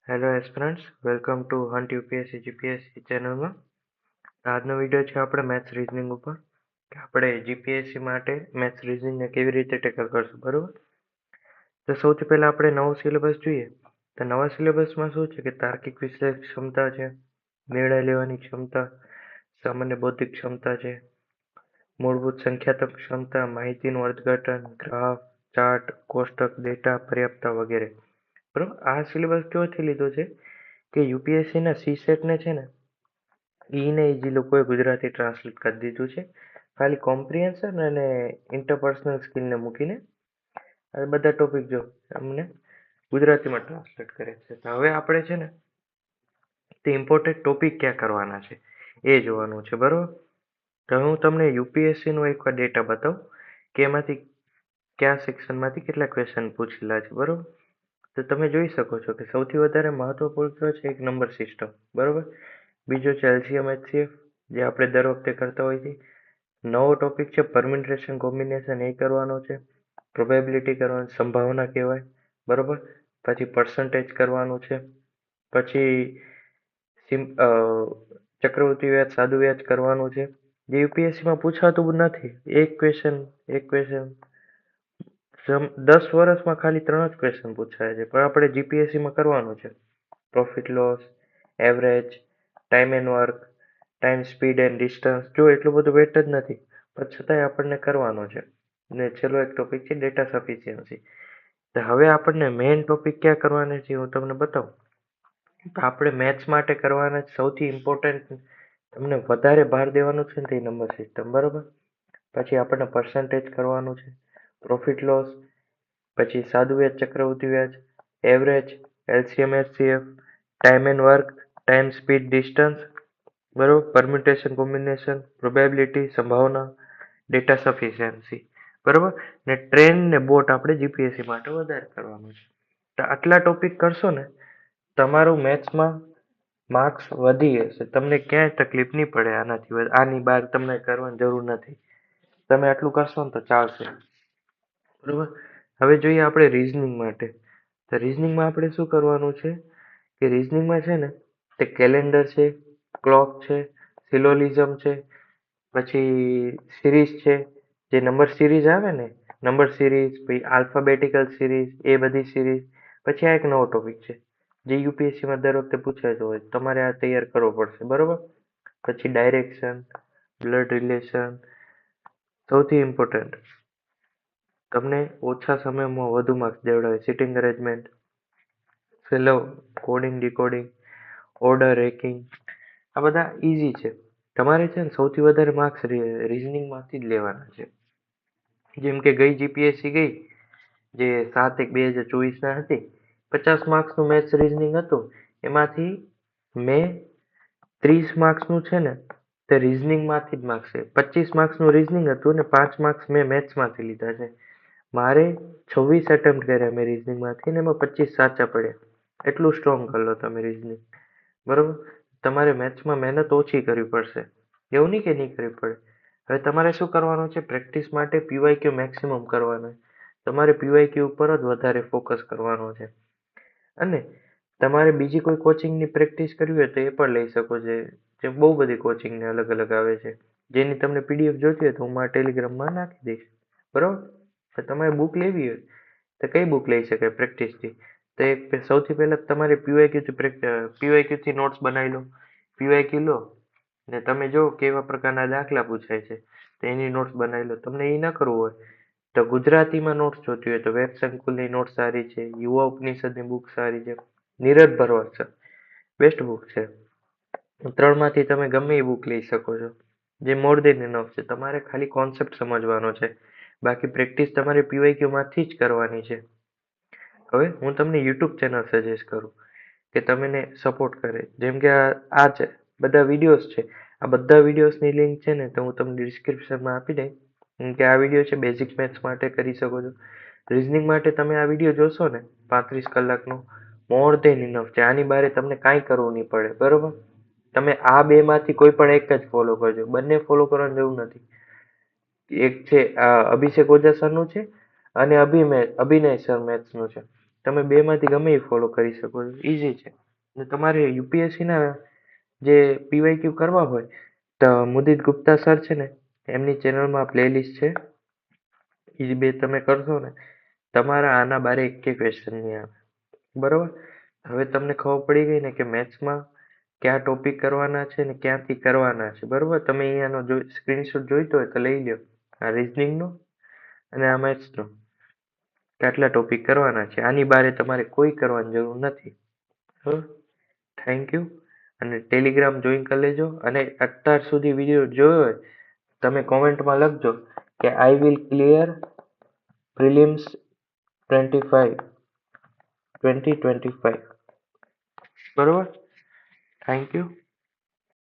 Hello aspirants, welcome to hunt UPSC GPSC ચેનલમાં. આજનો video છે આપણે મેથ્સ રીઝનિંગ ઉપર કે આપણે જીપીએસસી માટે મેથ્સ રીઝનિંગને કેવી રીતે ટેકલ કરશું. બરોબર, તો સૌથી પહેલા આપણે નવો સિલેબસ જોઈએ. તો નવા સિલેબસમાં શું છે કે તાર્કિક વિશ્લેષણ ક્ષમતા છે, નિર્ણય લેવાની ક્ષમતા, સામાન્ય બૌદ્ધિક ક્ષમતા છે, મૂળભૂત સંખ્યાત્મક ક્ષમતા, માહિતીનું અર્થઘટન, ગ્રાફ, ચાર્ટ, કોષ્ટક, ડેટા, પર્યાપ્તતા વગેરે. બરોબર, આ સિલેબસ કેવોથી લીધો છે કે યુપીએસસી ના સીસેટ ને છે ને ઈને જે લોકોએ ગુજરાતી ટ્રાન્સલેટ કરી દીધું છે. ખાલી કોમ્પ્રિહેન્શન અને ઇન્ટરપર્સનલ સ્કિલને મૂકીને આ બધા ટોપિક જો અમને ગુજરાતીમાં ટ્રાન્સલેટ કરે છે. તો હવે આપણે છે ને તે ઇમ્પોર્ટન્ટ ટોપિક ક્યાં કરવાના છે એ જોવાનું છે. બરોબર, તો હું તમને યુપીએસસી નો એક ડેટા બતાવું કે એમાંથી કયા સેક્શનમાંથી કેટલા ક્વેશ્ચન પૂછેલા છે. બરોબર, તો તમે જોઈ શકો છો કે સૌથી વધારે મહત્વપૂર્ણ છે એક નંબર સિસ્ટમ. બરોબર, બીજો છે એલસીએમ એચસીએફ, જે આપણે દર વખતે કરતા હોઈએ છીએ. નવો ટોપિક છે પરમ્યુટેશન કોમ્બિનેશન, એ કરવાનો છે. પ્રોબેબિલિટી કરવાની, સંભાવના કહેવાય. બરોબર, પછી પર્સન્ટેજ કરવાનું છે. પછી ચક્રવૃદ્ધિ વ્યાજ, સાદું વ્યાજ કરવાનું છે, જે યુપીએસસીમાં પૂછાતું નથી. એક ક્વેશ્ચન 10 વર્ષમાં ખાલી 3 જ ક્વેશ્ચન પૂછાય છે, પણ આપણે જીપીએસસીમાં કરવાનું છે. Profit loss, average, time and work, time speed and distance. જો એટલું બધું વેટ જ નથી, પણ છતાંય આપણને કરવાનો છે. ને છેલ્લો એક ટોપિક છે ડેટા સફિશિયન્સી. તો હવે આપણને મેઇન ટોપિક ક્યાં કરવાના છે હું તમને બતાવું. તો આપણે મેથ્સ માટે કરવાના સૌથી ઇમ્પોર્ટન્ટ તમને વધારે ભાર દેવાનું છે ને તે નંબર સિસ્ટમ. બરોબર, પછી આપણને પર્સન્ટેજ કરવાનું છે, પ્રોફિટ લોસ, પછી સાદું વ્યાજ, ચક્રવૃદ્ધિ વ્યાજ, average, LCM HCF, time and work, time speed distance. બરોબર, પરમ્યુટેશન કોમ્બિનેશન, પ્રોબેબિલિટી, સંભાવના, ડેટા સફિશિયન્સી. બરોબર, ને ટ્રેન ને બોટ આપણે જીપીએસસી માટે વધારે કરવાનું છે. તો આટલા ટોપિક કરશો ને તમારું મેથ્સમાં માર્ક્સ વધી જશે. તમને ક્યાંય તકલીફ નહીં પડે. આની બહાર તમને કરવાની જરૂર નથી. તમે આટલું કરશો ને તો ચાલશે. બરોબર, હવે જોઈએ આપણે રીઝનિંગ માટે. તો રીઝનિંગમાં આપણે શું કરવાનું છે કે રીઝનિંગમાં છે ને તે કેલેન્ડર છે, ક્લોક છે, સિલોલિઝમ છે, પછી સિરીઝ છે, જે નંબર સિરીઝ આવે ને, નંબર સિરીઝ, પછી આલ્ફાબેટિકલ સિરીઝ, એ બધી સિરીઝ. પછી આ એક નવો ટોપિક છે જે યુપીએસસીમાં દર વખતે પૂછાતો હોય, તમારે આ તૈયાર કરવો પડશે. બરોબર, પછી ડાયરેક્શન, બ્લડ રિલેશન, સૌથી ઇમ્પોર્ટન્ટ તમને ઓછા સમયમાં વધુ માર્ક્સ દેવડાવે sitting arrangement, fellow, coding decoding, order ranking. આ બધા ઈઝી છે. તમારે છે ને સૌથી વધારે માર્ક્સ રીઝનિંગમાંથી જ લેવાના છે. જેમ કે ગઈ જીપીએસસી ગઈ, જે 7/1/2024 ના હતી, 50 માર્ક્સનું મેથ્સ રીઝનિંગ હતું. એમાંથી મેં 30 માર્ક્સનું છે ને તે રીઝનિંગમાંથી જ માર્ક્સ છે. 25 માર્ક્સનું રીઝનિંગ હતું ને 5 માર્ક્સ મેં મેથ્સમાંથી લીધા છે. મારે 26 એટેમ્પ્ટ કર્યા મેં રીઝનિંગમાંથી ને એમાં 25 સાચા પડ્યા. એટલું સ્ટ્રોંગ કરી લો તમે રીઝનિંગ. બરોબર, તમારે મેથ્સમાં મહેનત ઓછી કરવી પડશે, એવું નહીં કે નહીં કરવી પડે. હવે તમારે શું કરવાનું છે, પ્રેક્ટિસ માટે પીવાયક્યુ મેક્સિમમ કરવાનો. તમારે પીવાયક્યુ ઉપર જ વધારે ફોકસ કરવાનો છે. અને તમારે બીજી કોઈ કોચિંગની પ્રેક્ટિસ કરવી હોય તો એ પણ લઈ શકો છો. જે બહુ બધી કોચિંગને અલગ અલગ આવે છે, જેની તમને પીડીએફ જોઈતી હોય તો હું મારા ટેલિગ્રામમાં નાખી દઈશ. બરોબર, તો તમારે બુક લેવી હોય તો કઈ બુક લઈ શકાય પ્રેક્ટિસથી? તો એક સૌથી પહેલા તમારે પીવાયક્યુથી નોટ્સ બનાવી લો. પીવાયક્યુ લો ને તમે જો કેવા પ્રકારના દાખલા પૂછાય છે તો એની નોટ્સ બનાવી લો. તમને એ ન કરવું હોય તો ગુજરાતીમાં નોટ્સ જોતી હોય તો વેબ સંકુલની નોટ સારી છે, યુવા ઉપનિષદની બુક સારી છે, નીરજ ભરવાડ છે, બેસ્ટ બુક છે. 3માંથી તમે ગમે એ બુક લઈ શકો છો, જે મોર દેન ઇનફ છે. તમારે ખાલી કોન્સેપ્ટ સમજવાનો છે, બાકી પ્રેક્ટિસ તમારે પીવાયક્યુમાંથી જ કરવાની છે. હવે હું તમને યુટ્યુબ ચેનલ સજેસ્ટ કરું કે તમને સપોર્ટ કરે. જેમ કે આ છે, બધા વિડીયોઝ છે. આ બધા વિડીયોઝની લિંક છે ને તો હું તમને ડિસ્ક્રિપ્શનમાં આપી દઈશ. કેમ કે આ વિડીયો છે બેઝિક મેથ્સ માટે કરી શકો છો. રીઝનિંગ માટે તમે આ વિડીયો જોશો ને 35 કલાકનો, મોર દેન ઇનફ છે. આની બારે તમને કાંઈ કરવું નહીં પડે. બરોબર, તમે આ બેમાંથી કોઈ પણ એક જ ફોલો કરજો, બંને ફોલો કરવાની જરૂર નથી. એક છે અભિષેક ઓઝા સરનું છે અને અભિનય સર મેથ્સનું છે. તમે બેમાંથી ગમે એ ફોલો કરી શકો છો, ઇઝી છે. અને તમારે યુપીએસસીના જે પીવાયક્યુ કરવા હોય તો મુદિત ગુપ્તા સર છે ને એમની ચેનલમાં પ્લેલિસ્ટ છે, એ બે તમે કરશો ને તમારા આના બારે એક ક્વેશ્ચન નહીં આવે. બરોબર. હવે તમને ખબર પડી ગઈ ને કે મેથ્સમાં કયા ટોપિક કરવાના છે ને ક્યાંથી કરવાના છે. બરોબર. તમે અહીંયાનો સ્ક્રીનશોટ જોઈતો હોય તો લઈ લો, આ રીઝનિંગનો અને આ મેથ્સનો કેટલા ટોપિક કરવાના છે. આની બારે તમારે કોઈ કરવાની જરૂર નથી. Thank you. અને ટેલિગ્રામ જોઈન કરી લેજો. અને અત્યાર સુધી વિડીયો જોયો હોય તમે કોમેન્ટમાં લખજો કે આઈ વિલ ક્લિયર પ્રિલિમ્સ 2025. બરોબર. Thank you.